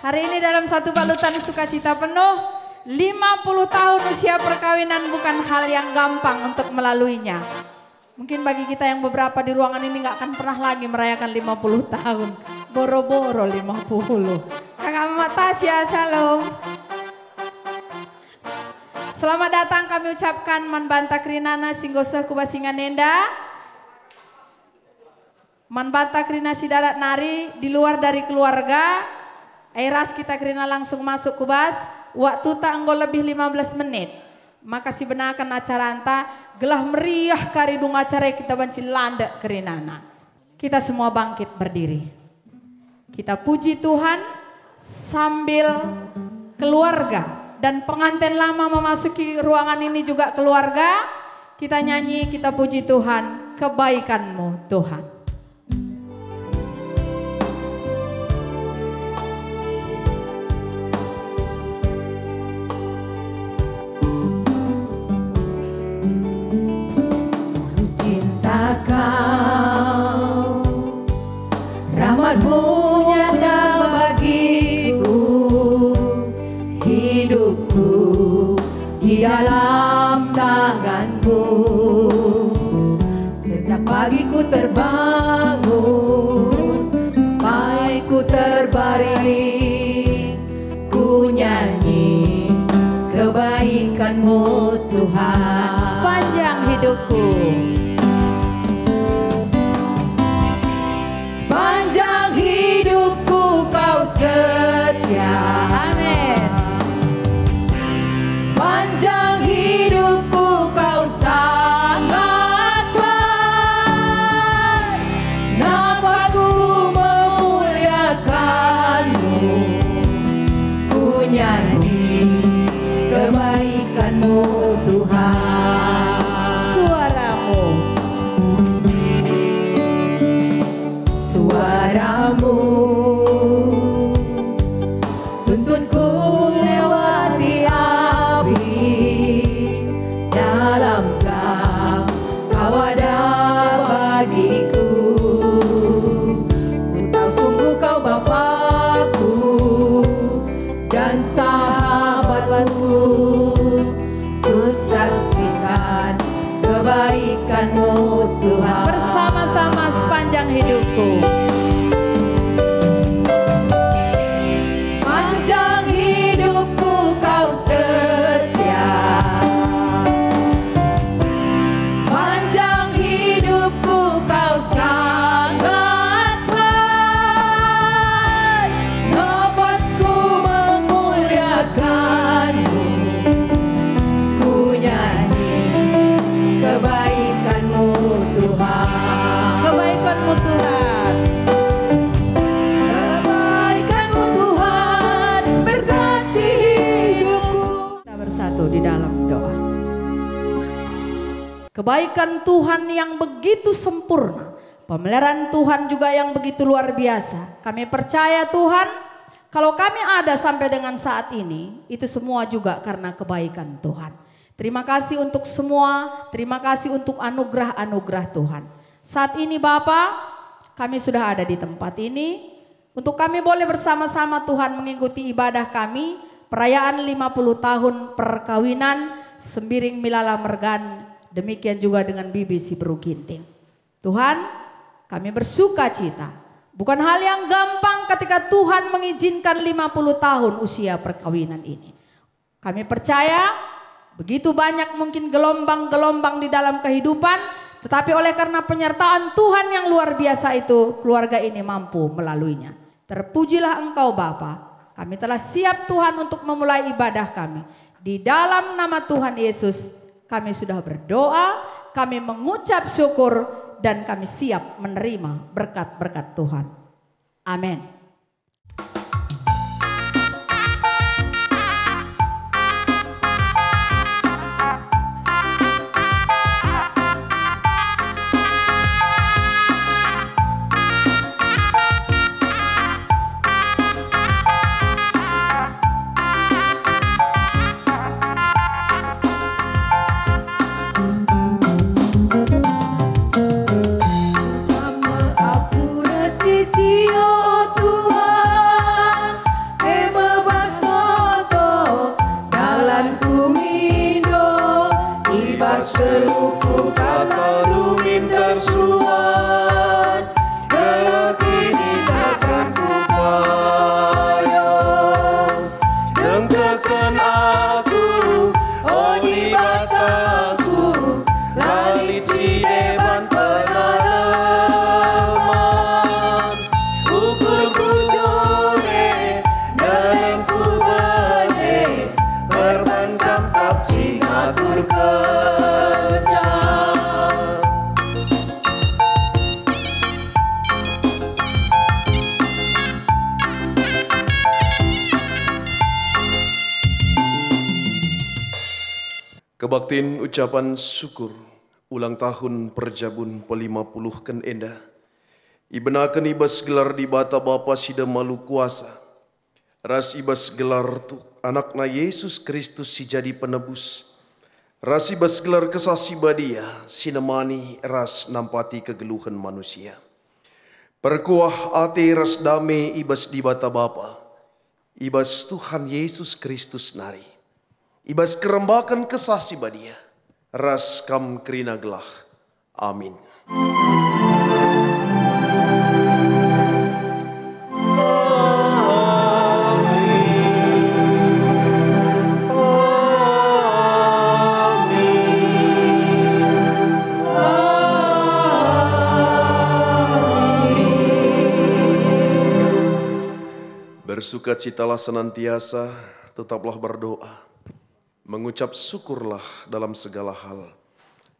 Hari ini dalam satu balutan sukacita penuh, 50 tahun usia perkawinan bukan hal yang gampang untuk melaluinya. Mungkin bagi kita yang beberapa di ruangan ini nggak akan pernah lagi merayakan 50 tahun. Boro-boro 50. Kakak Mama Tasya, shalom. Selamat datang kami ucapkan Man Banta Krinana Singgoseh Kubasinganenda. Man Banta Krina Sidarat Nari di luar dari keluarga. Airas kita Krina langsung masuk kubas. Waktu tak enggol lebih 15 menit. Maka si benakan acara anta gelah meriah karidung acara kita banci landak Krinana. Kita semua bangkit berdiri. Kita puji Tuhan sambil keluarga dan pengantin lama memasuki ruangan ini juga keluarga. Kita nyanyi, kita puji Tuhan, kebaikan-Mu Tuhan. Kau rahmat-Mu nyata bagiku, hidupku di dalam tangan-Mu. Sejak pagi ku terbangun sampai ku terbaring, ku nyanyi kebaikan-Mu Tuhan Sepanjang hidupku. Setia, amin. Sepanjang hidupku Kau sangat baik. Nafasku memuliakan-Mu, ku nyanyi kebaikan-Mu Tuhan. Suaramu, suaramu tuntunku lewati api. Dalam Kau ada bagiku. Ku tahu sungguh Kau Bapakku dan sahabatku. Ku saksikan kebaikan-Mu Tuhan. bersama-sama sepanjang hidupku. Kebaikan Tuhan yang begitu sempurna, pemeliharaan Tuhan juga yang begitu luar biasa. Kami percaya Tuhan, kalau kami ada sampai dengan saat ini, itu semua juga karena kebaikan Tuhan. Terima kasih untuk semua, terima kasih untuk anugerah-anugerah Tuhan. Saat ini Bapak, kami sudah ada di tempat ini, untuk kami boleh bersama-sama Tuhan mengikuti ibadah kami, perayaan 50 tahun perkawinan Sembiring Milala Mergan. Demikian juga dengan Bibi Si Beru Ginting. Tuhan, kami bersuka cita. Bukan hal yang gampang ketika Tuhan mengizinkan 50 tahun usia perkawinan ini. Kami percaya begitu banyak mungkin gelombang-gelombang di dalam kehidupan, tetapi oleh karena penyertaan Tuhan yang luar biasa itu, keluarga ini mampu melaluinya. Terpujilah Engkau Bapa. Kami telah siap Tuhan untuk memulai ibadah kami. Di dalam nama Tuhan Yesus kami sudah berdoa, kami mengucap syukur, dan kami siap menerima berkat-berkat Tuhan. Amin. Apura cicio tu seluku kata rumin tersuat, gelap ini takkan kupayang. Dengkekan aku, oh ibataku, lalit cideban penaraman. Ukur kujone, dalam kubane, berbandang kapsi ngatur kerja. Kebaktin ucapan syukur ulang tahun perjabun pe-50 ken enda. Ibenaken ibas gelar di bata Bapa sida malu kuasa. Ras ibas gelar tu anakna Yesus Kristus si jadi penebus. Ras ibas gelar kesasi badia sinemani ras nampati kegeluhan manusia. Perkuah ate ras dame ibas di bata Bapa. Ibas Tuhan Yesus Kristus nari. Ibas kerembakan kesasi badia, ras kam kerina gelah. Amin. Bersukacitalah senantiasa, tetaplah berdoa. Mengucap syukurlah dalam segala hal,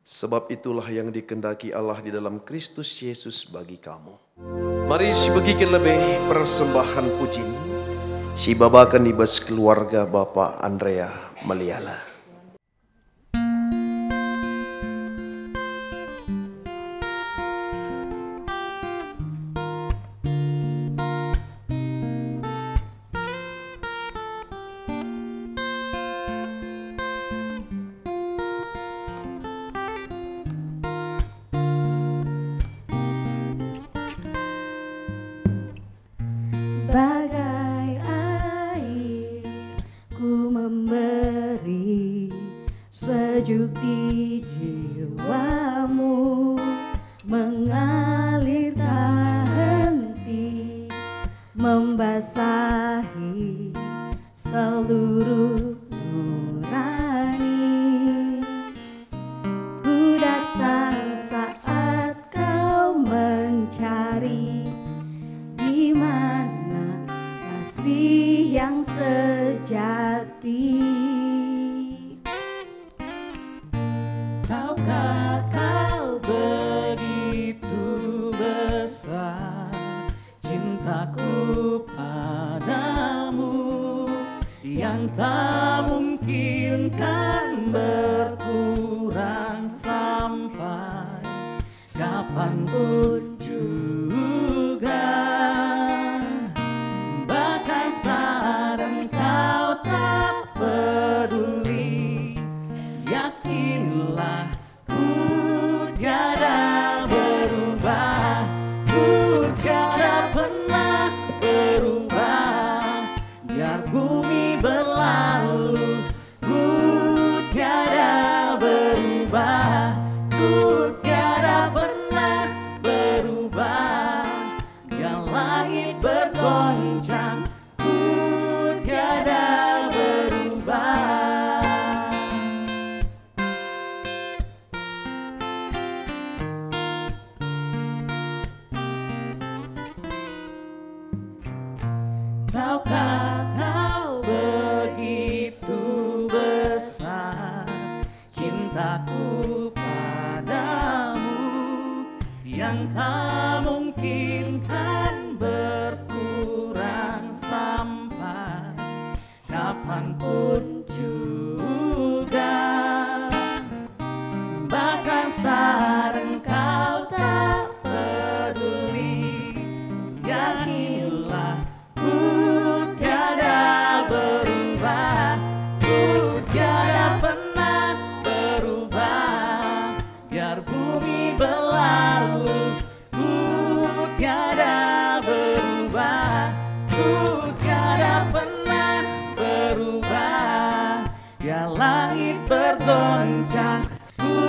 sebab itulah yang dikehendaki Allah di dalam Kristus Yesus bagi kamu. Mari si begikin lebih persembahan pujian, si babakan ibas keluarga Bapak Andrea Meliala. Bagai air ku memberi sejuk di jiwamu, mengalir tak henti, membasahi seluruh nurani. Ku datang saat kau mencari, di mana kasih yang sejati. Tahukah kau begitu besar cintaku padamu, yang tak mungkin kan berkurang sampai kapanpun juga. Bahkan saat engkau tak peduli, yakinlah ku tiada berubah, ku tiada pernah berubah. Biar bumi berlalu, ku tiada berubah, ku tiada pernah berubah. Biar langit bergoncang, ku tiada berubah. Tahukah kau begitu besar cintaku padamu, yang tak mungkin kan berkurang sampai kapanpun juga. Bahkan saat engkau tak peduli, yakinlah ku tiada berubah, ku tiada pernah berubah. Biar bumi berlalu, ku tiada berubah, ku tiada pernah berubah. Biar langit bergoncang, ku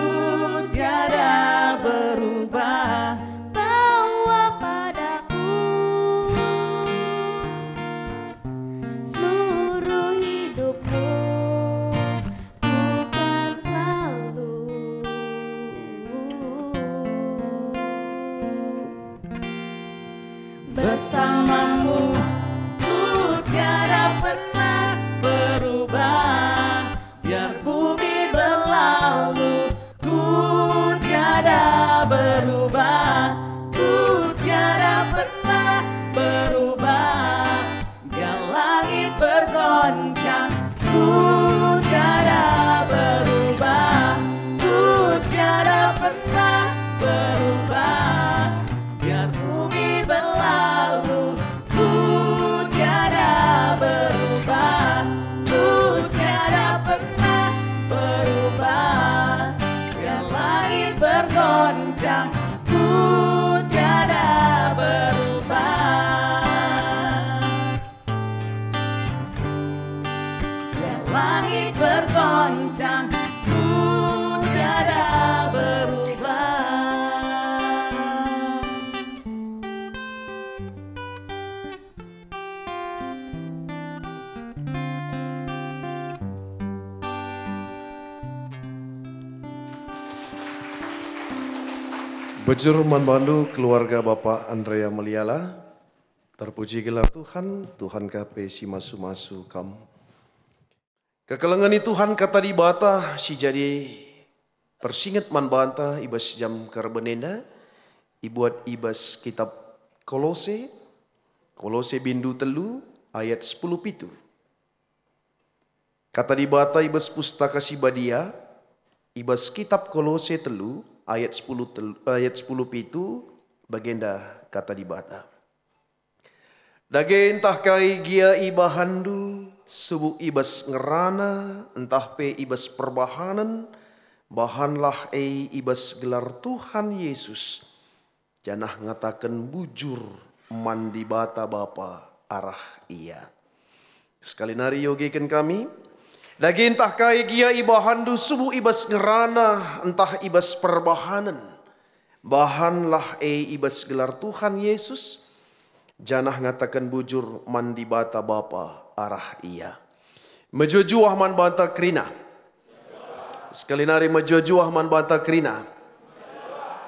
bergoncang, ku tiada berubah, ku tiada pernah berubah. Biar bumi berlalu, ku tiada berubah, ku tiada pernah berubah. Biar langit bergoncang, ku tiada berubah. Biar langit bergoncang, ku tiada berubah. Bejur manbandu keluarga Bapak Andrea Meliala, terpuji gelar Tuhan, Tuhan kape si masu-masu kam. Kekelengan Tuhan kata di bata si jadi persingat man banta ibas jam karbenenda, ibuat ibas kitab Kolose, Kolose bindu telu ayat 10 pitu. Kata di bata ibas pustaka si badia, ibas kitab Kolose telu ayat 10 pitu bagenda kata di bata. Dage entah kai gia ibahandu subuh ibas ngerana entah pe ibas perbahanan bahanlah ibas gelar Tuhan Yesus janah ngatakan bujur mandi bata bapa arah iya. Sekali nari yogikan kami. Dage entah kai gia ibahandu subuh ibas ngerana entah ibas perbahanan bahanlah ibas gelar Tuhan Yesus janah ngatakan bujur mandi bata bapa arah iya. Mejujuah man banta krina. Sekali nari mejujuah man banta krina.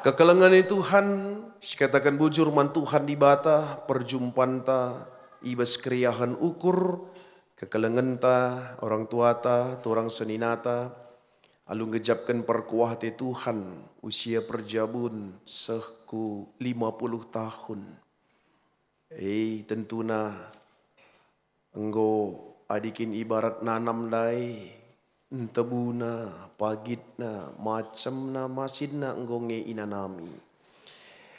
Kekelengan Tuhan katakan bujur man Tuhan di bata perjumpaan ta ibas kriahan ukur kekelengan ta orang tua ta orang seninata alung ngejapkan perkuah te Tuhan usia perjabun sehku 50 tahun. Tentuna enggo adikin ibarat nanam dai entebuna pagitna macamna masidna enggo nge inanami.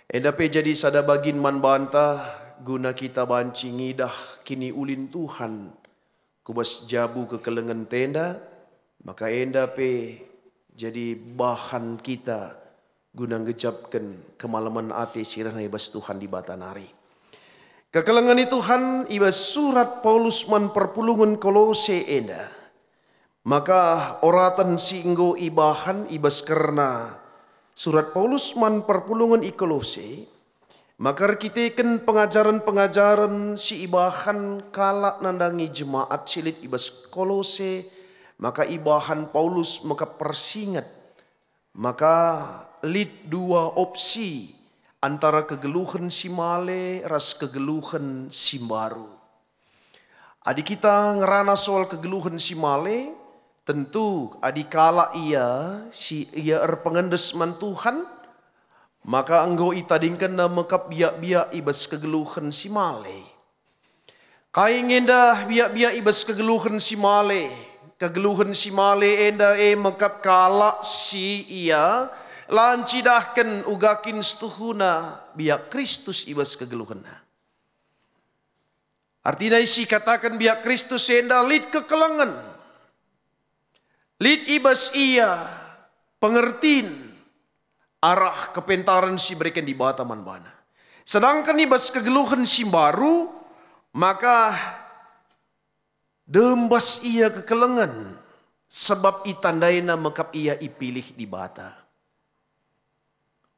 Endape jadi sada bagin man banta guna kita banci ngidah kini ulin Tuhan kubas jabu kekelengan tenda maka endape jadi bahan kita guna ngejapkan kemalaman ate sirana ibas Tuhan di batanari. Kekelengan Tuhan ibas surat Paulus man perpulungan Kolose enda. Maka oratan singgo ibahan ibas karena surat Paulus man perpulungan i Kolose. Maka kita kan pengajaran-pengajaran si ibahan kalak nandangi jemaat silit ibas Kolose. Maka ibahan Paulus maka persingat. Maka lid dua opsi. Antara kegeluhan si male ras kegeluhan si baru. Adi kita ngerana soal kegeluhan si male, tentu adi kala ia pengendes man Tuhan, maka engkau itadingkan na mekap biak-biak ibas kegeluhan si male. Kai ngenda biak-biak ibas kegeluhan si male, kegeluhan si male enda mekap kala si ia lancidahkan ugakin setuhuna biak Kristus ibas kegeluhana. Artinya isi katakan biak Kristus enda lid kekelengan. Lid ibas ia pengertiin arah kepentaran si berikan di bataman bana. Sedangkan ibas kegeluhan si baru maka dembas ia kekelengan sebab itandaina mekap ia ipilih di bata.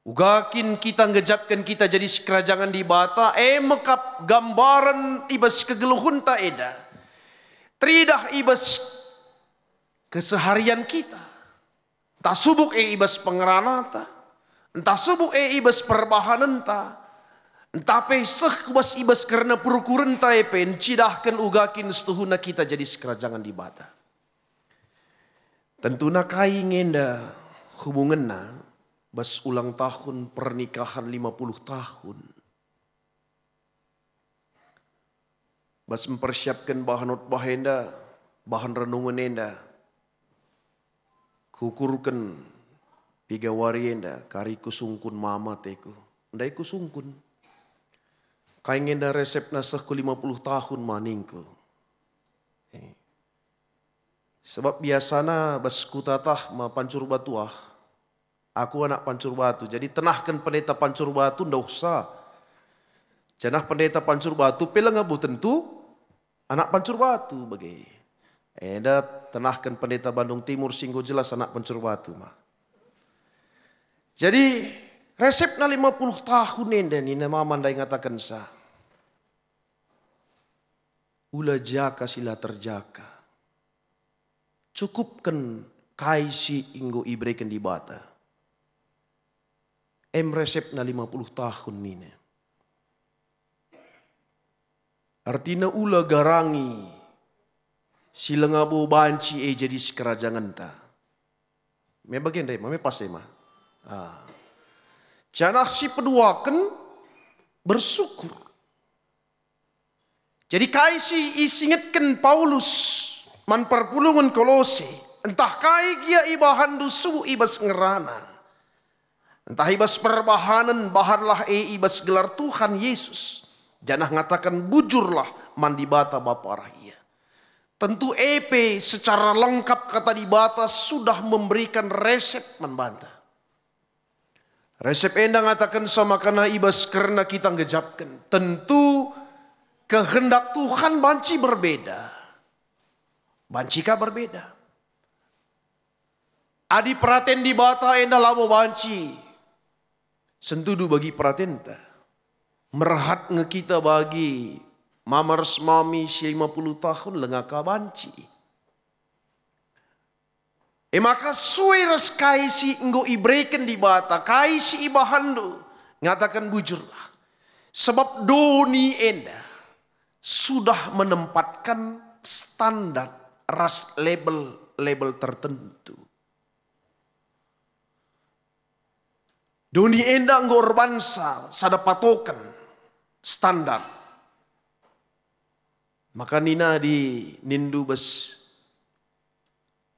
Ugakin kita ngejapkan kita jadi sekerajangan di bata, mekap gambaran ibas kegeluhun ta eda. Tridah ibas keseharian kita. Entah subuk ibas pengeranata, entah subuk ibas perbahanan ta, entah peseh kubas ibas karena perukuran ta cidahkan ugakin setuhuna kita jadi sekerajangan di bata. Tentuna kai ngenda hubunganna bas ulang tahun pernikahan 50 tahun. Bas mempersiapkan bahan otbah enda, bahan renungan enda. Kukurkan piga wari enda, kari kusungkun mama teku. Ndai kusungkun. Kain enda resep nasah ku 50 tahun maningku. Sebab biasana bas kutatah ma pancur batuah. Aku anak pancur batu. Jadi tenahkan pendeta pancur batu ndak usah. Janah pendeta pancur batu pelang abu tentu anak pancur batu bagi. Eda tenahkan pendeta Bandung Timur singgo jelas anak pancur batu mah. Jadi resep na 50 tahun enda ni nama mandai ngatakan sa. Ula jaka sila terjaka. Cukupkan kaisi inggo ibreken di bata. Resep na 50 tahun nina. Artina ula garangi sila ngabo banci jadi sekerajangan ta. Me bagian deh, me pas mah. Janah si peduakan bersyukur. Jadi kaisi isingatkan Paulus man perpulungan Kolose. Entah kai kia ibahan dusu ibas ngerana. Entah ibas perbahanan bahanlah ibas gelar Tuhan Yesus. Janah ngatakan bujurlah mandi bata bapa rahia. Tentu EP secara lengkap kata di bata sudah memberikan resep membanta. Resep enda ngatakan sama karena ibas karena kita ngejapkan. Tentu kehendak Tuhan banci berbeda. Bancika berbeda. Adi praten di bata enda labo banci. Sentudu bagi praten ta. Merhat ngekita bagi mamars mami si 50 tahun lengaka banci. Maka suiras kaisi enggo ibreken di bata. Kaisi ibahandu. Ngatakan bujurlah. Sebab doni enda sudah menempatkan standar ras label tertentu. Doni enda enggo orbansa sada patokan standar. Maka nina di nindu bes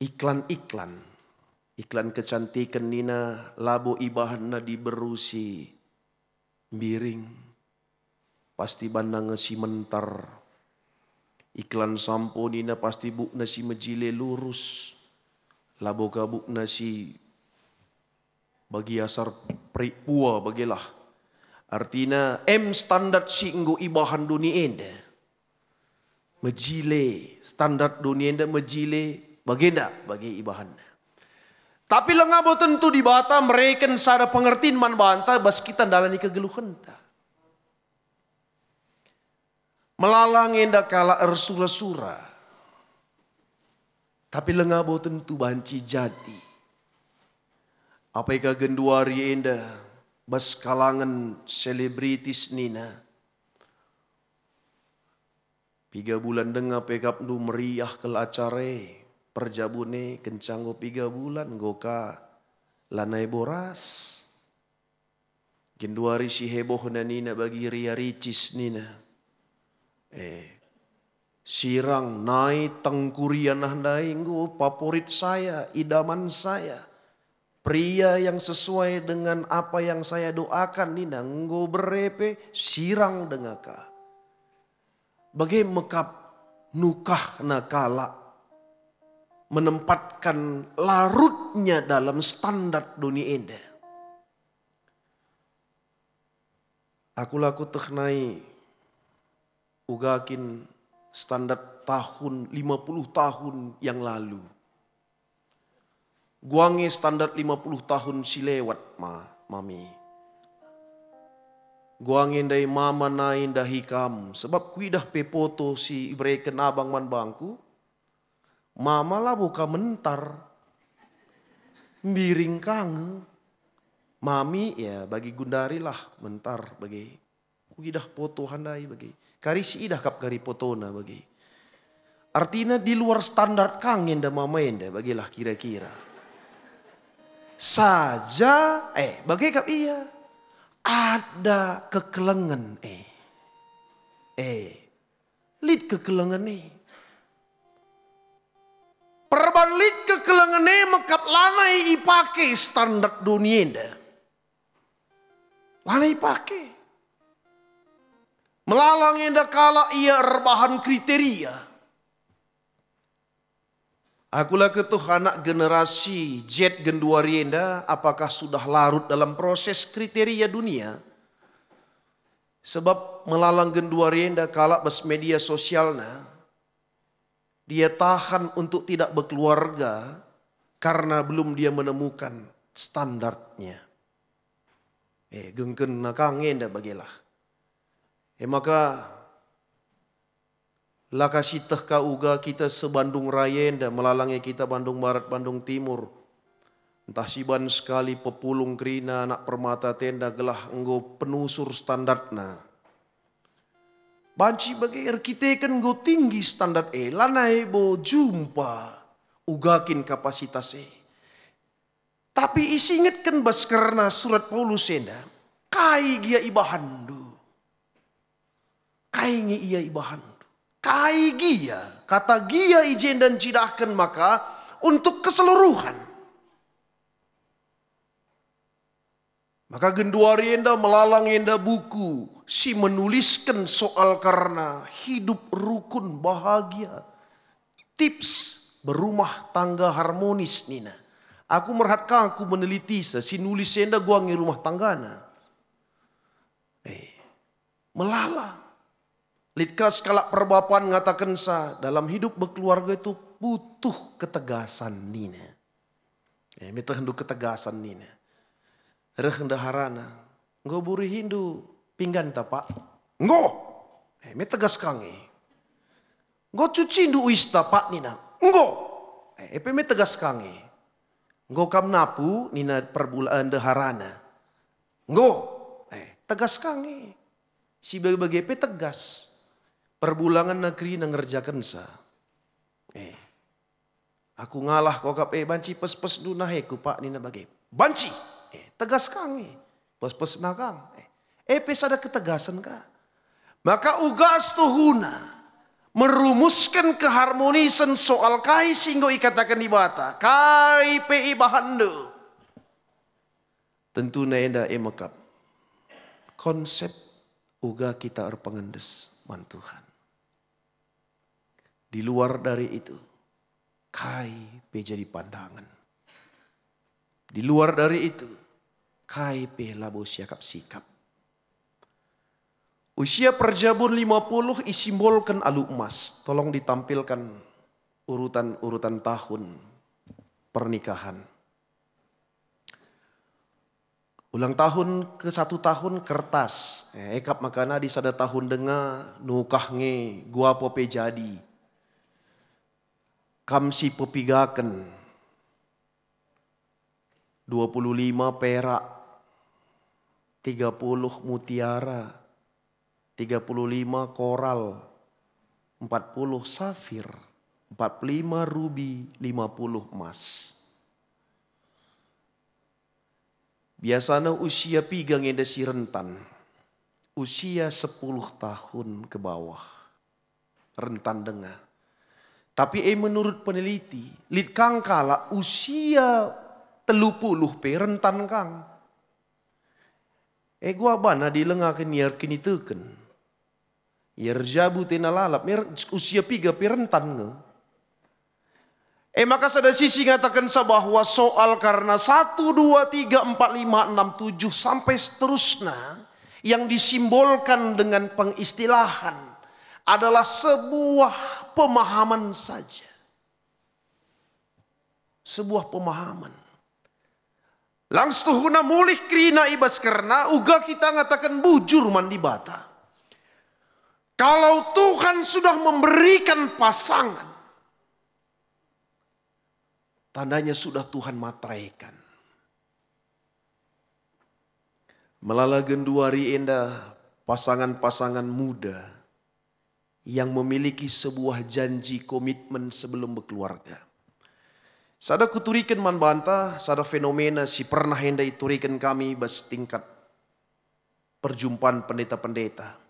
iklan kecantikan nina labo ibahanna diberusi biring pasti bandang si mentar. Iklan sampo nina pasti bukna si mejile lurus. Labo ka bukna si bagi asar pua bagilah. Artinya standar si enggo ibahan dunia enda. Mejile standar dunia enda mejile bagenda bagi ibahan. Tapi lengabo tentu di bata mereka sada pengertian man banta bas kita dalani kegeluhan ta. Melalang enda kala ersura-sura. Tapi lengabo tentu banci jadi. Apa ika genduari enda bas kalangan selebritis nina. 3 bulan dengar pekap du meriah kel acare. Perjabune kencanggo 3 bulan goka lanai boras. Genduari si heboh na nina bagi ria ricis nina. Sirang naik tengkurian handai nggo favorit saya, idaman saya. Pria yang sesuai dengan apa yang saya doakan nina nggo berepe sirang dengaka. Bagai mekap nukah nakala menempatkan larutnya dalam standar dunia enda. Aku laku teknai ugakin standar tahun 50 tahun yang lalu. Guangi standar 50 tahun si lewat mami. Guangin dari mama nain dahi kam. Sebab kuidah pepoto si ibreken abang man bangku. Mama lah buka mentar. Miring kange. Mami ya bagi gundari lah mentar bagi. Kuidah foto handai bagi. Kari si idah kap kari potona bagi. Artinya di luar standar kangen da mama enda bagilah kira-kira. Saja bagai kap iya. Ada kekelengan lid kekelengane. Perban lid kekelengane mekap lanai ipake standar dunia enda. Lanai ipake. Melalang enda kala ia rebahan kriteria. Akulah ketuh anak generasi Z genduari enda, apakah sudah larut dalam proses kriteria dunia? Sebab melalang genduari enda kala bes media sosialna, dia tahan untuk tidak berkeluarga karena belum dia menemukan standarnya. Gengken nakang enda bagilah. Maka lakasi teh ka uga kita sebandung raya enda melalangnya kita Bandung Barat, Bandung Timur. Entah siban sekali pepulung kerina anak permata tenda gelah enggo penusur standarna. Banci bagi kita kan enggo tinggi standar lanai bo jumpa ugakin kapasitas Tapi isinget kan bas karena surat Paulus enda kai gia ibahandu. Kai ngi iya ibahandu. Kai gia, kata gia ijen dan cidahkan maka untuk keseluruhan. Maka genduari enda melalang enda buku si menuliskan soal karena hidup rukun bahagia. Tips berumah tangga harmonis nina. Aku merhatkan aku meneliti si nulis enda gua ngi rumah tanggana. Melalang. Litka skala perbapan ngatakan dalam hidup berkeluarga itu butuh ketegasan nina. Mita hendu ketegasan nina. Rehenda harana. Ngo buri Hindu pinggan tapak. Ngo. Mita tegas kange. Ngo cuci ndu uis tapak nina. Ngo. Epe mita tegas kange. Ngo kam napu nina perbulaan deharana. Ngo. Tegas kange. Si bagi-bagi epe tegas. Perbulangan negeri ngerjakan sa. Aku ngalah kau kap banci pes-pes dunaheku pak nina bagi. Banci. Tegas kange. Pes-pes nakang. Pes ada ketegasan ka. Maka ugas tuhuna. Merumuskan keharmonisan soal kai singgo ikatakan ibata. Kai pe ibahando. Tentu naenda emakap. Konsep uga kita erpengendes man Tuhan. Di luar dari itu, kai pe jadi pandangan. Di luar dari itu, kai pe labo siakap sikap. Usia perjabun 50 isimbolkan alu emas. Tolong ditampilkan urutan tahun pernikahan. Ulang tahun ke 1 tahun kertas. Ekap makana di sada tahun dengar nukah nge gua pope jadi. Kamsi pepigaken 25 perak, 30 mutiara, 35 koral, 40 safir, 45 rubi, 50 emas. Biasanya usia pigang yang si rentan. Usia 10 tahun ke bawah. Rentan dengar. Tapi menurut peneliti, lid kang kala usia 30 pe rentan kang. Gua bana dilengakan yer kini teken. Yer jabu tena lalap, usia 3 pe rentan nge. Maka ada sisi ngatakan bahwa soal karena 1, 2, 3, 4, 5, 6, 7 sampai seterusnya yang disimbolkan dengan pengistilahan adalah sebuah pemahaman saja. Sebuah pemahaman. Langsung huna mulih krina ibas karena uga kita ngatakan bujur mandi bata. Kalau Tuhan sudah memberikan pasangan, tandanya sudah Tuhan matraikan. Melala genduari indah pasangan-pasangan muda yang memiliki sebuah janji komitmen sebelum berkeluarga. Sada kuturikan man bantah, sada fenomena si pernah hendak iturikan kami bas tingkat perjumpaan pendeta-pendeta.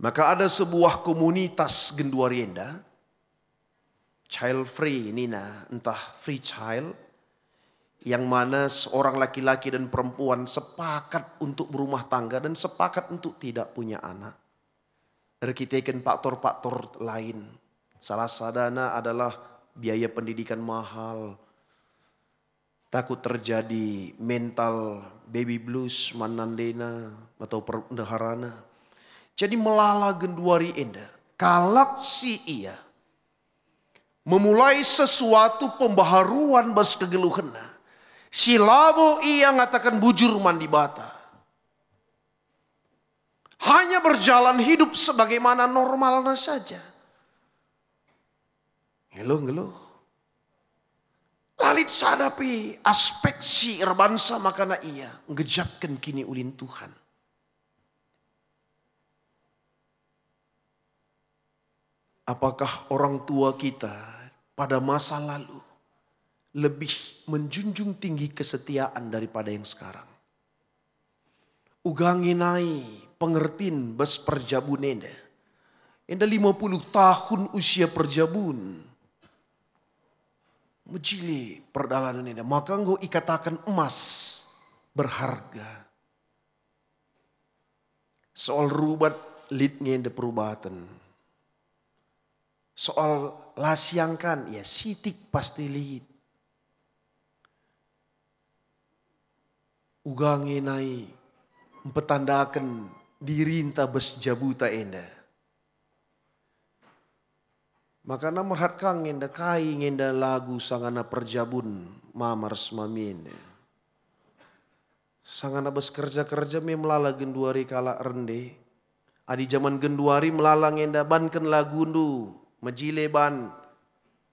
Maka ada sebuah komunitas Genduari Enda, child free Nina, entah free child, yang mana seorang laki-laki dan perempuan sepakat untuk berumah tangga dan sepakat untuk tidak punya anak. Berkitakan faktor-faktor lain. Salah sadana adalah biaya pendidikan mahal, takut terjadi mental baby blues, manandena atau perbendaharana. Jadi melala Genduari Enda, kalak si ia memulai sesuatu pembaharuan bas kegeluhena. Si labo ia ngatakan bujur mandi bata. Hanya berjalan hidup sebagaimana normalnya saja. Ngeluh. Lalit sadapi aspek si erbansa makana ia ngejapkan kini ulin Tuhan. Apakah orang tua kita pada masa lalu lebih menjunjung tinggi kesetiaan daripada yang sekarang? Uganginai pengertin bas perjabun enda. Enda 50 tahun usia perjabun. Mejili perdalanan enda. Maka engkau ikatakan emas berharga. Soal rubat lidnya enda perubatan. Soal lasiangkan ya sitik pasti lid. Uganginai mempetandakan diri entah bes jabuta enda. Maka na merhat kang enda kai ngenda lagu sangana perjabun mamars mami enda. Sangana bes kerja-kerja me melala Genduari kala rende. Adi zaman Genduari melala ngenda banken lagu ndu majile ban.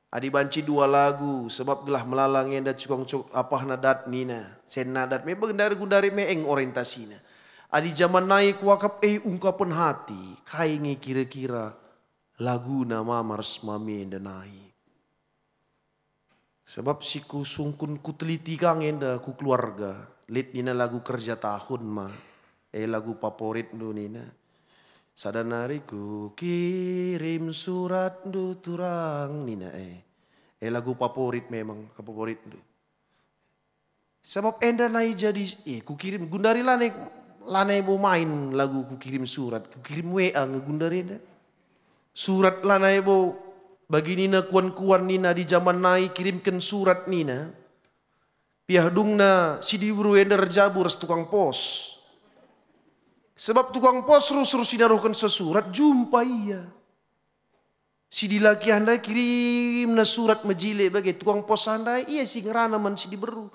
Adi banci 2 lagu sebab gelah melalang enda cukong apah nadat nina sen nadat me gundari me eng orientasina. Adi zaman naik wakap ungkapan hati kaingi kira-kira lagu nama mars mami enda naik. Sebab siku sungkun ku teliti kang enda ku keluarga lit nina lagu kerja tahun mah lagu favorit ndo nina. Sadanari ku kirim surat du turang nina lagu favorit memang favorit du. Sebab enda nai jadi ku kirim gundari lanai mau main lagu ku kirim surat, ku kirim WA ngegundari enda. Surat lanai mau bagi nina kuan-kuan nina di zaman nai kirimkan surat nina. Piahdungna si diburu enda rejabur tukang pos. Sebab tukang pos terus sinaruhkan sesurat jumpa iya. Si dilaki handai kirim na surat majile bagi tukang pos handai iya si ngerana man si diberu.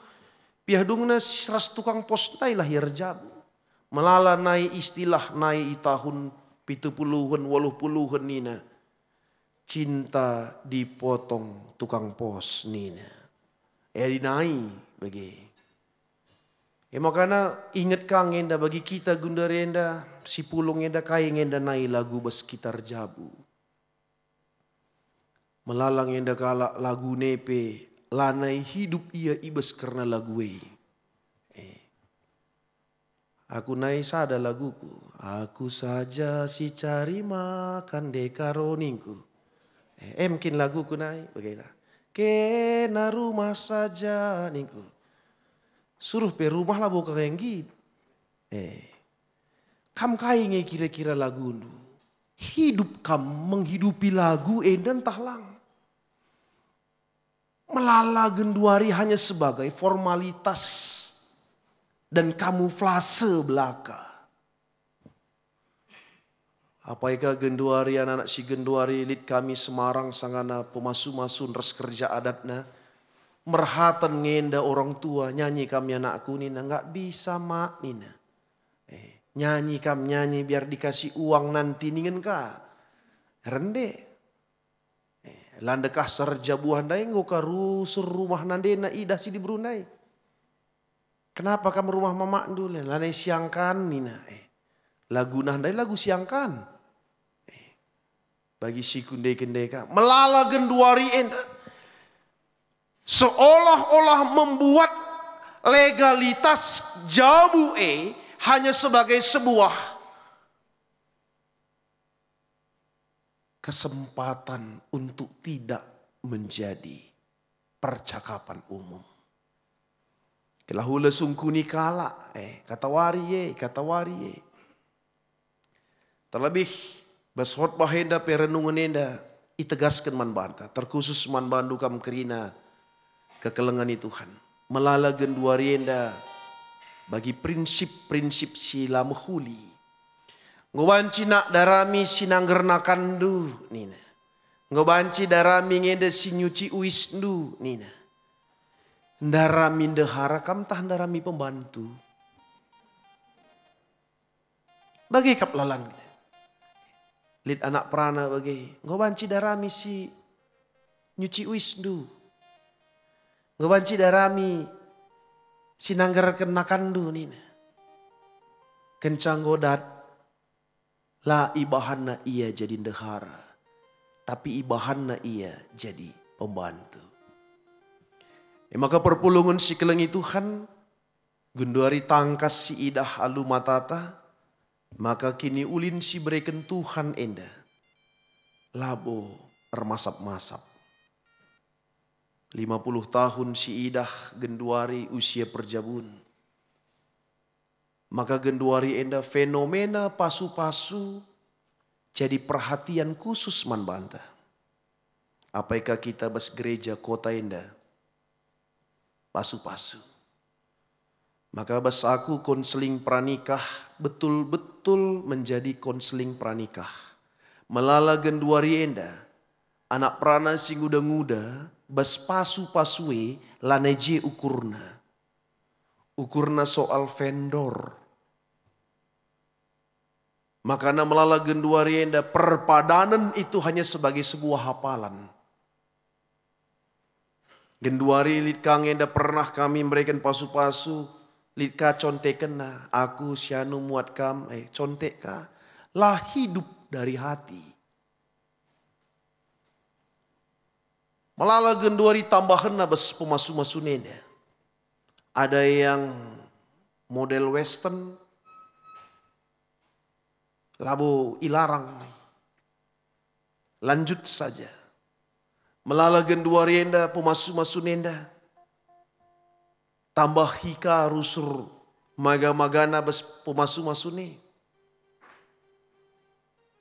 Piahdungna seras tukang pos nai lahir jabu. Melala nai istilah nai tahun 70-an 80-an nina. Cinta dipotong tukang pos nina. Dinai bagi. Makanya ingat kang enda bagi kita Gundari enda si pulung enda kai enda nai lagu bas sekitar jabu. Melalang enda kala lagu nepe lanai hidup ia ibas karena lagu Aku nai sada laguku. Aku saja si cari makan dekaroningku. Mungkin laguku nai bagaimana? Kena rumah saja ningku. Suruh pe rumah lah buka yang gitu. Kam kainge kira-kira lagu nu. Hidup kam menghidupi lagu dan tahlang. Melala Genduari hanya sebagai formalitas dan kamuflase belaka. Apakah Genduari anak-anak si Genduari lit kami Semarang sangana pemasu-masun res kerja adatna. Merhatan ngenda orang tua nyanyi kami anakku nina nggak bisa mak nina. Nyanyi kam nyanyi biar dikasih uang nanti ningen ka. Rende. Landekah serjabuhan dai ngoka rusur rumah nandena idah si di Brunei. Kenapa kamu rumah mama dulu? Lanai siangkan nina. Lagu nandai lagu siangkan. Bagi si kunde-kunde ka. Melala Genduari enda. Seolah-olah membuat legalitas jabu hanya sebagai sebuah kesempatan untuk tidak menjadi percakapan umum. Kelahula sungkuni kala, kata wari. Terlebih basot bahenda perenungan enda itegaskan man banta, terkhusus man bandu kam kerina kekelengan Tuhan. Melala genduari enda bagi prinsip-prinsip sila mahuli. Ngobanci nak darami sinangger nakandu nina. Ngobanci darami ngede sinyuci uisndu nina. Darami ndehara kam tah darami pembantu. Bagi kap lalang gitu. Lid anak prana bagi. Ngobanci darami si nyuci uisndu. Ngobanci darami sinangger kenakandu nina. Kencang godat. La ibahanna ia jadi ndehara. Tapi ibahanna ia jadi pembantu. Maka perpulungan si kelengi Tuhan. Gunduari tangkas si idah alu matata. Maka kini ulin si berikan Tuhan enda. Labo ermasap-masap. 50 tahun si idah genduari usia perjabun. Maka genduari enda fenomena pasu-pasu jadi perhatian khusus man banta. Apakah kita bas gereja kota enda? Pasu-pasu. Maka bas aku konseling pranikah betul-betul menjadi konseling pranikah. Melala genduari enda. Anak prana sing nguda-nguda bas pasu-pasue laneje ukurna. Ukurna soal vendor. Makanya melala genduari enda perpadanan itu hanya sebagai sebuah hafalan. Genduari lid kang enda pernah kami memberikan pasu-pasu. Lid ka contekan na. Aku sianu muat kam. Contek ka. Lah hidup dari hati. Melala genduari tambahan na bas pemasu-masu nenda. Ada yang model western. Labu ilarang. Lanjut saja. Melala genduari enda pemasu-masu nenda. Tambah hika rusur maga-magana bas pemasu-masu ni.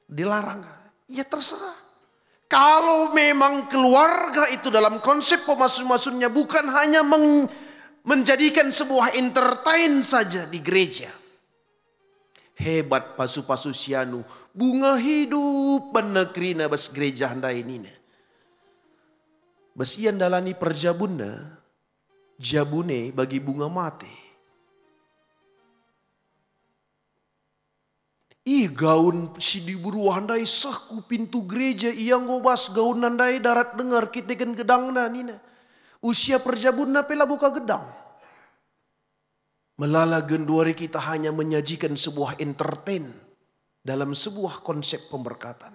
Dilarang. Ya terserah. Kalau memang keluarga itu dalam konsep pemasu-masunnya bukan hanya menjadikan sebuah entertain saja di gereja. Hebat pasu-pasu sianu. Bunga hidup benekrina bas gereja handai nina. Bas ian dalani perjabunna. Jabune bagi bunga mate. Gaun si diburu handai sahku pintu gereja. Ia ngobas gaun handai darat dengar kitekan gedangna nina. Usia perjabunna pela buka gedang. Melala genduari kita hanya menyajikan sebuah entertain dalam sebuah konsep pemberkatan.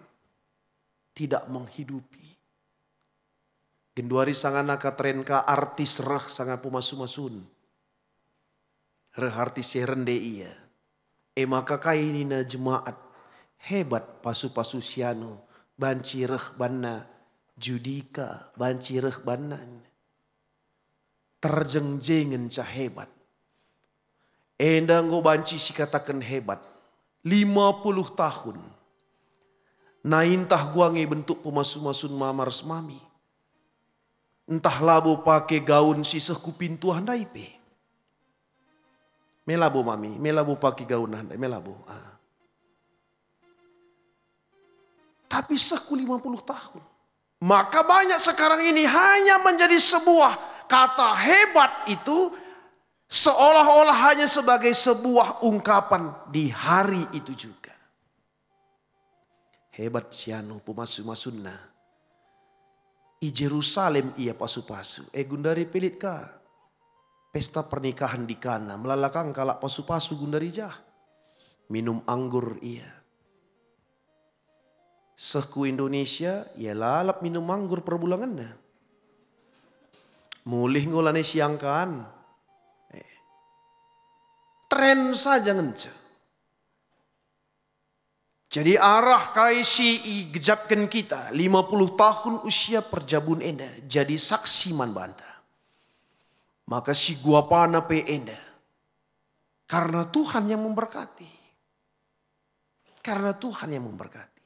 Tidak menghidupi. Genduari sangana katrenka artis reh sangat pumasu-masun. Reh artis serende iya. Maka kainina jemaat hebat pasu-pasu sianu. Banci reh banna judika. Banci reh banna. Terjengjengen cah hebat. Enda ngo banci si katakan hebat. 50 tahun. Naintah guangi bentuk pemasu-masun mamar semami. Entah labo pakai gaun si sehku pintu handai pe. Melabo mami, melabo pakai gaun handai, melabo. Tapi sehku 50 tahun. Maka banyak sekarang ini hanya menjadi sebuah kata hebat itu seolah-olah hanya sebagai sebuah ungkapan di hari itu juga. Hebat sianu pemasu-masunna. I Jerusalem ia pasu-pasu. Gundari pelit ka. Pesta pernikahan di Kana. Melalakang kalak pasu-pasu gundari jah. Minum anggur ia. Sehku Indonesia ia lalap minum anggur perbulangan. Mulih ngolane siangkan. Tren saja ngence. Jadi arah KSI gejapkan kita 50 tahun usia perjabun enda jadi saksi man banta. Maka si gua pana pe enda. Karena Tuhan yang memberkati. Karena Tuhan yang memberkati.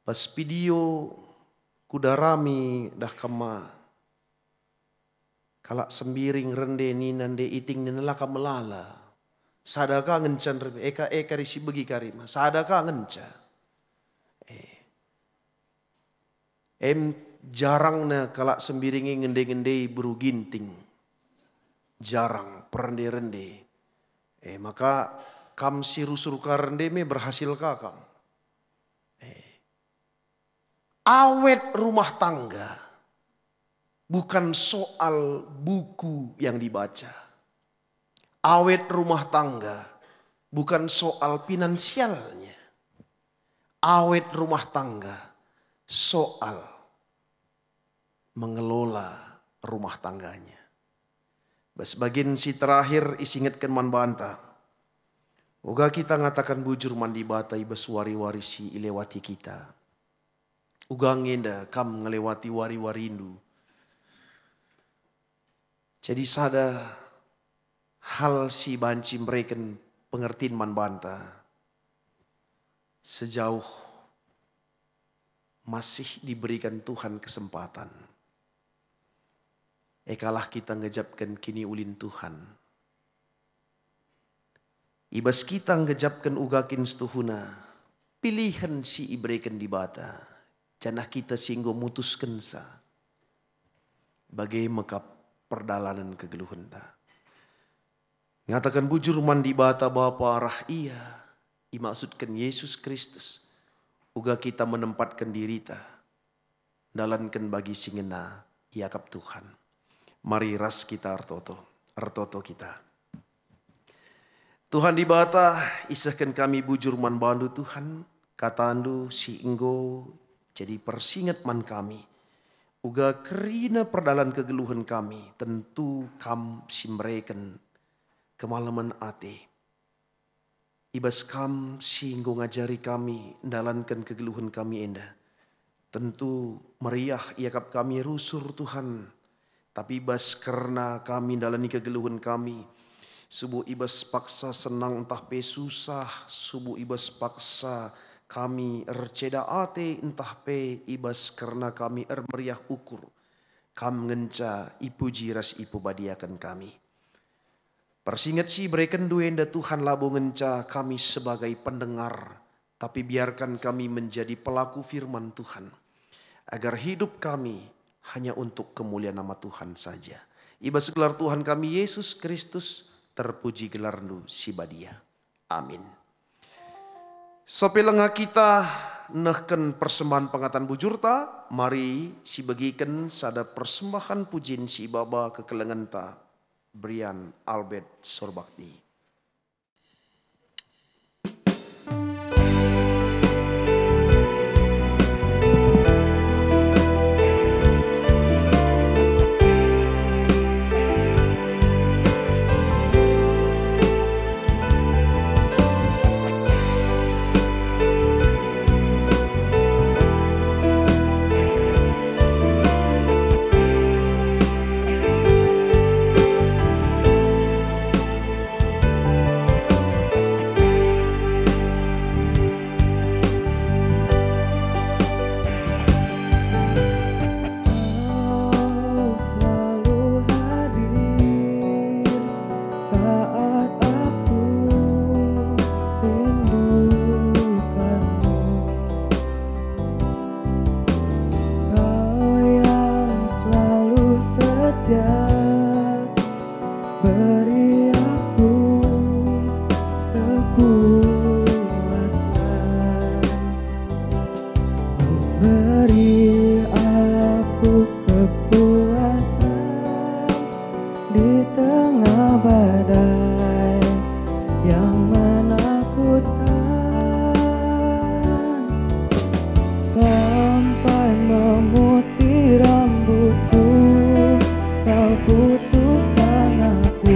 Pas video kudarami dah kama. Kalak sembiring rende ni nande iting nenelaka melala. Sadaka ngencan rebe eka risi begi karima. Sadaka ngenca. Jarang na kalak sembiringi ngende-ngende buru ginting. Jarang perende-rende. Maka kam siru-suruka rende me berhasil kakam. Awet rumah tangga bukan soal buku yang dibaca. Awet rumah tangga bukan soal finansialnya. Awet rumah tangga soal mengelola rumah tangganya. Sebagian si terakhir isingatkan man banta. Oga kita ngatakan bujur mandi bata ibas wari-wari si ilewati kita. Uga ngenda kam ngelewati wari-warindu. Jadi sada hal si banci mereken pengertian man banta. Sejauh masih diberikan Tuhan kesempatan. Ekalah kita ngejapkan kini ulin Tuhan. Ibas kita ngejapkan ugakin setuhuna. Pilihan si iberikan di bata. Janah kita singgo mutuskan sa. Bagai mekap perdalanan kegeluhan ta. Ngatakan bujur mandi bata bapa arah iya. Imaksudkan Yesus Kristus. Uga kita menempatkan diri ta. Dalankan bagi singena iakap Tuhan. Mari ras kita artoto kita. Tuhan di bata isahkan kami bujur man bandu Tuhan. Katandu si enggo jadi persingat man kami. Uga kerina perdalan kegeluhan kami. Tentu kam simreken kemalaman ate. Ibas kam si enggo ngajari kami. Dalankan kegeluhan kami enda. Tentu meriah iakap kami rusur Tuhan. Tapi ibas karena kami dalani kegeluhan kami. Subuh ibas paksa senang entah pe susah. Subuh ibas paksa kami erceda ate entah pe ibas karena kami meriah ukur. Kam ngenca ipuji ras ipu badiakan kami. Persingat si berikan duenda Tuhan labo ngenca kami sebagai pendengar. Tapi biarkan kami menjadi pelaku firman Tuhan. Agar hidup kami hanya untuk kemuliaan nama Tuhan saja. Ibas gelar Tuhan kami Yesus Kristus, terpuji gelarnu si badia. Amin. Sapelengah kita nehken persembahan pengatan bujurta, mari si bagikan sada persembahan pujin si baba kekelengan ta, Brian Albert Sorbakti. Putuskan aku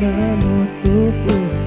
menutup usaha.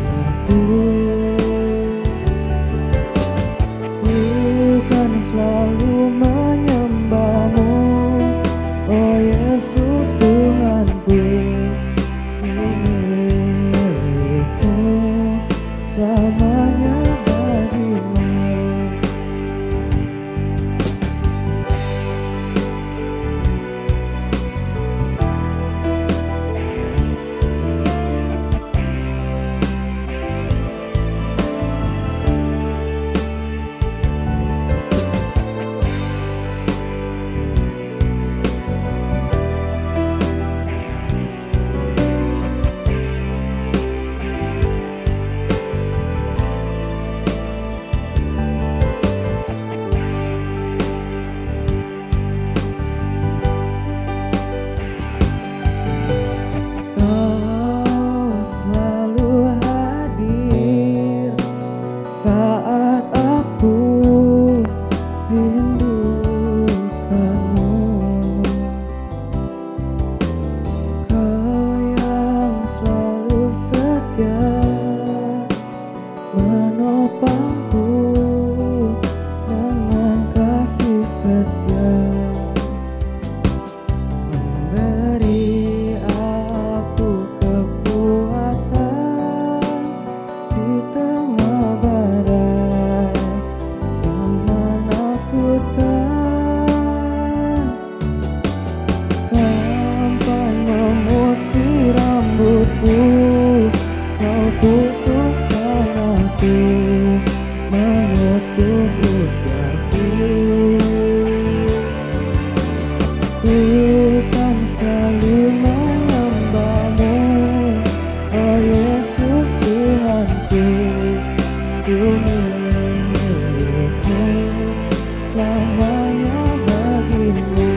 menutup usiaku. Ku kan selalu menyembah-Mu, oh Yesus Tuhanku. Ku milik-Mu, selamanya bagi-Mu.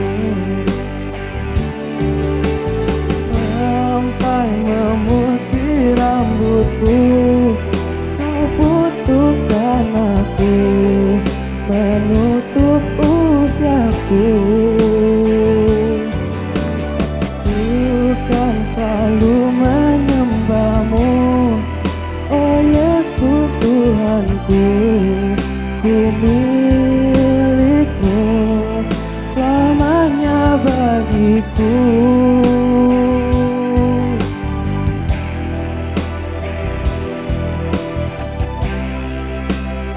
Sampai memutih rambutku, Kau putuskan aku, menutup usiaku. Ku kan selalu menyembah-Mu, oh Yesus Tuhanku. Ku milik-Mu, selamanya bagiku.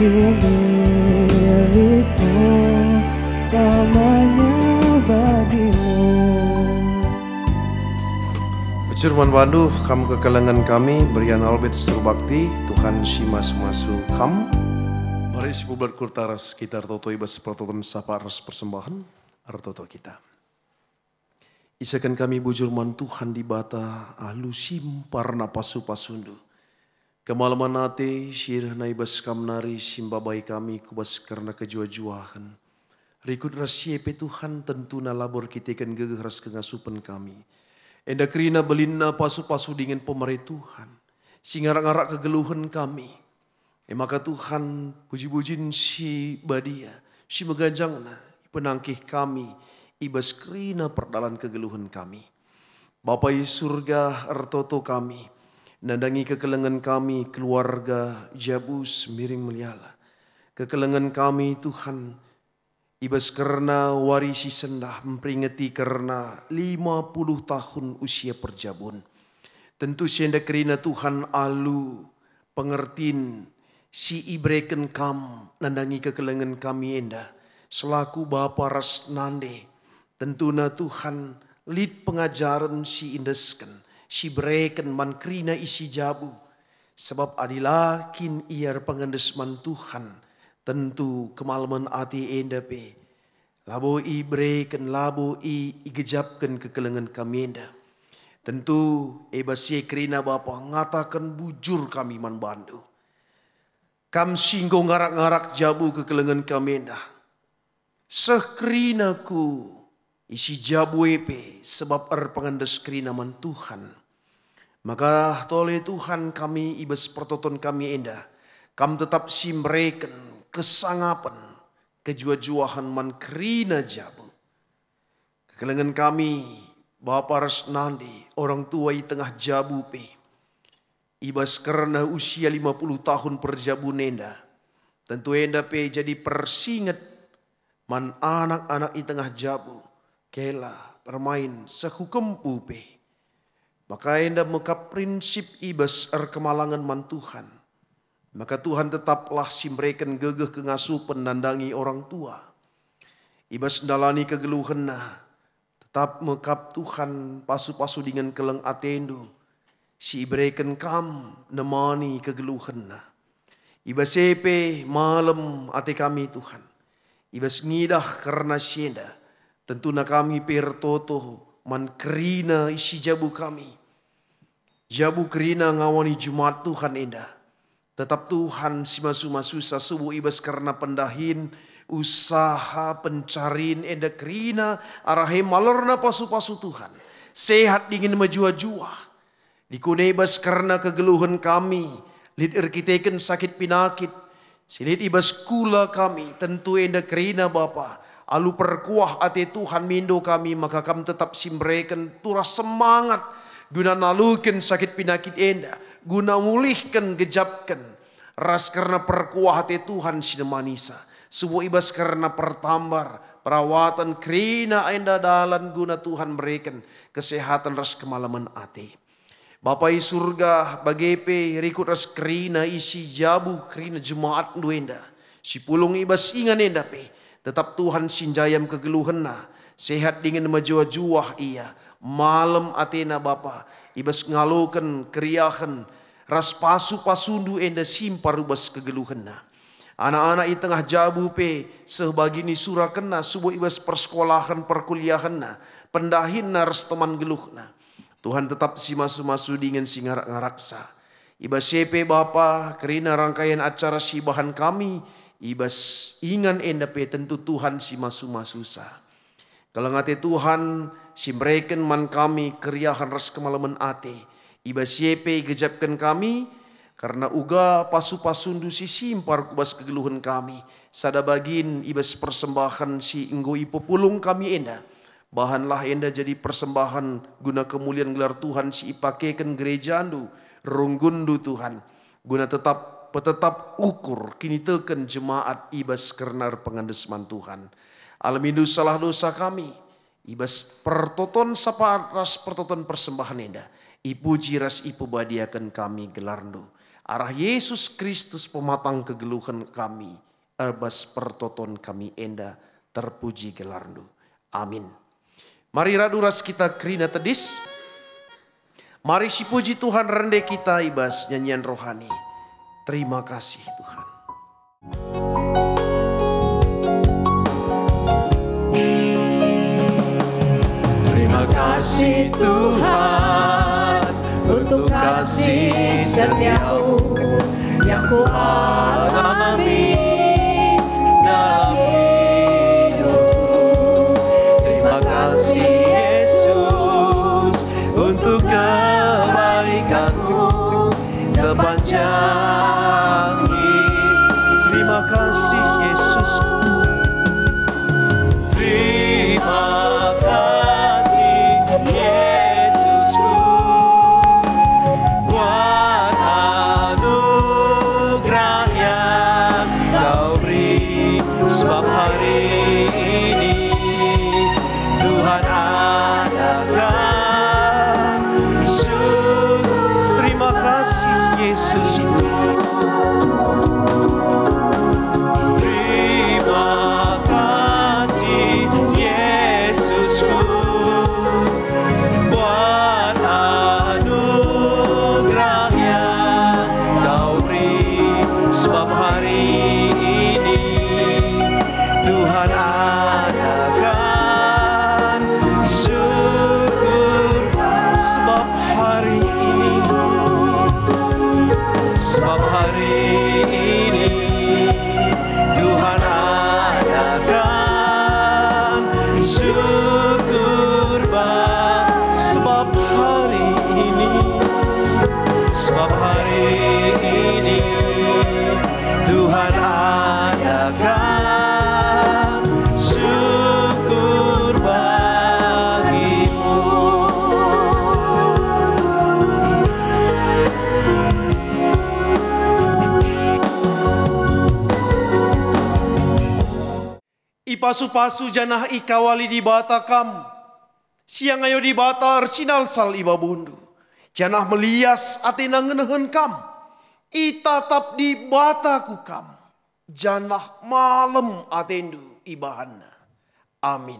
Ku milik-Mu, selamanya bagi-Mu. Firman Bandu, kam kekelengan kami, berian Albert Surbakti, Tuhan Simas Masu kam. Mari si bubar kurtaras sekitar toto ibas pertoton sapa aras persembahan, artoto kita. Isakan kami bujurman Tuhan di bata, ahlu simpar napasu pasundu. Kemalaman nate, syirah naibas kam nari, simbabai kami kubas karena kejua-juahan. Rikut rasyepe Tuhan tentu na labor kitekan gegeh ras kengasupan kami. Enda kerina belina pasu-pasu dingin pemerintah Tuhan. Singarak-ngarak kegeluhan kami. Maka Tuhan puji-pujin si badia. Si megajangna penangkih kami. Ibas kerina perdalan kegeluhan kami. Bapa i surga ertoto kami. Nandangi kekelengan kami keluarga Jabus miring meliala. Kekelengan kami Tuhan. Ibas karena warisi sendah memperingati karena 50 tahun usia perjabun. Tentu sienda kerina Tuhan alu pengertin si ibreken kam nandangi kekelengan kami enda. Selaku Bapa ras nande. Tentuna Tuhan lid pengajaran si indesken. Si breken man kerina isi jabu. Sebab adilakin iar pengendesman Tuhan. Tentu kemalaman ati enda pe. Labo i breken, labo i igejapkan kekelengan kami enda. Tentu ebasye kerina Bapa ngatakan bujur kami man bandu. Kam singgo ngarak-ngarak jabu kekelengan kami enda. Sekerinaku isi jabu epe sebab pengendes kerina man Tuhan. Maka toleh Tuhan kami ibas pertoton kami enda. Kam tetap simreken kesangapan, kejua-juahan man kerina jabu. Kekelengan kami, Bapa ras nandi, orang tua i tengah jabu pe. Ibas karena usia 50 tahun perjabu nenda. Tentu enda pe jadi persinget man anak-anak i tengah jabu. Kela permain seku kempu pe. Maka enda meka prinsip ibas kemalangan man Tuhan. Maka Tuhan tetaplah simreken gegeh kengasuh penandangi orang tua. Ibas dalani kegeluhan tetap mekap Tuhan pasu-pasu dengan keleng atendu. Si ibreken kam nemani kegeluhan Ibas sepe malam ate kami Tuhan. Ibas ngidah karena sienda. Tentuna kami pertoto man kerina isi jabu kami. Jabu kerina ngawani Jumat Tuhan indah. Tetap Tuhan si masu-masu subuh ibas karena pendahin usaha pencarian enda kerina arahe malerna pasu-pasu Tuhan. Sehat dingin majua-jua. Dikune ibas karena kegeluhan kami. Lid erkiteken sakit pinakit. Silid ibas kula kami. Tentu enda kerina Bapa. Alu perkuah ate Tuhan mindo kami. Maka kami tetap simreken turah semangat. Guna naluken sakit pinakit enda. Guna mulihkan gejapkan. Ras karena perkuah hati Tuhan sinemanisa. Subuh ibas karena pertambar. Perawatan kerina enda dalan guna Tuhan berikan. Kesehatan ras kemalaman ate. Bapa i surga bagepe rikut ras kerina isi jabu kerina jemaat duenda. Si pulung ibas ingan enda pe. Tetap Tuhan sinjayam kegeluhena. Sehat dingin majua-juah ia. Malam atena Bapa. Ibas ngalukan keriahan. Ras pasu-pasundu enda simpar ubas kegeluhena. Anak-anak i tengah jabu pe sebagi ni surah kena subuh ibas persekolahan perkuliahan na pendahin na res teman geluh na. Tuhan tetap si masu-masu dingin si ngarak-ngaraksa. Ibas sepe Bapa kerina rangkaian acara si bahan kami ibas ingan enda pe tentu Tuhan si masu-masu sa. Kalau ngate Tuhan si mereken man kami keriahan res kemalaman ate. Ibas sepe gejapkan kami karena uga pasu-pasundu si simpar kubas kegeluhan kami. Sada bagin ibas persembahan si enggoi populung kami enda. Bahanlah enda jadi persembahan guna kemuliaan gelar Tuhan si ipakekan gereja andu. Runggundu Tuhan. Guna tetap ukur kini teken jemaat ibas kernar pengandesman Tuhan. Alamindu salah dosa kami. Ibas pertoton sapa ras pertoton persembahan enda. Ipuji ras ipubadiakan kami gelarndu. Arah Yesus Kristus pematang kegeluhan kami. Erbas pertoton kami enda terpuji gelarndu. Amin. Mari raduras kita kerina tedis. Mari si puji Tuhan rende kita ibas nyanyian rohani. Terima kasih Tuhan. Terima kasih Tuhan untuk kasih setiamu yang ku alami dalam hidupku. Terima kasih Yesus untuk kebaikanmu sepanjang hidup. Terima kasih Yesusku. Terima kasih Yesusku buat anugerah yang Kau beri. Sebab hari ini Tuhan adakan syukur. Terima kasih Yesusku. Terima kasih Yesusku buat anugerah yang Kau beri. Sebab hari ini Tuhan adakan syukur. Sebab hari ini Tuhan adakan syukur sebab hari ini Tuhan adakan syukur bagimu. Ipasu-pasu janah ikawali di bata kam. Siang ayo di bata arsinal sal iba bundu. Janah melias atena ngenehen kam. Itatap di bataku kam. Janah malam atendu ibahana. Amin.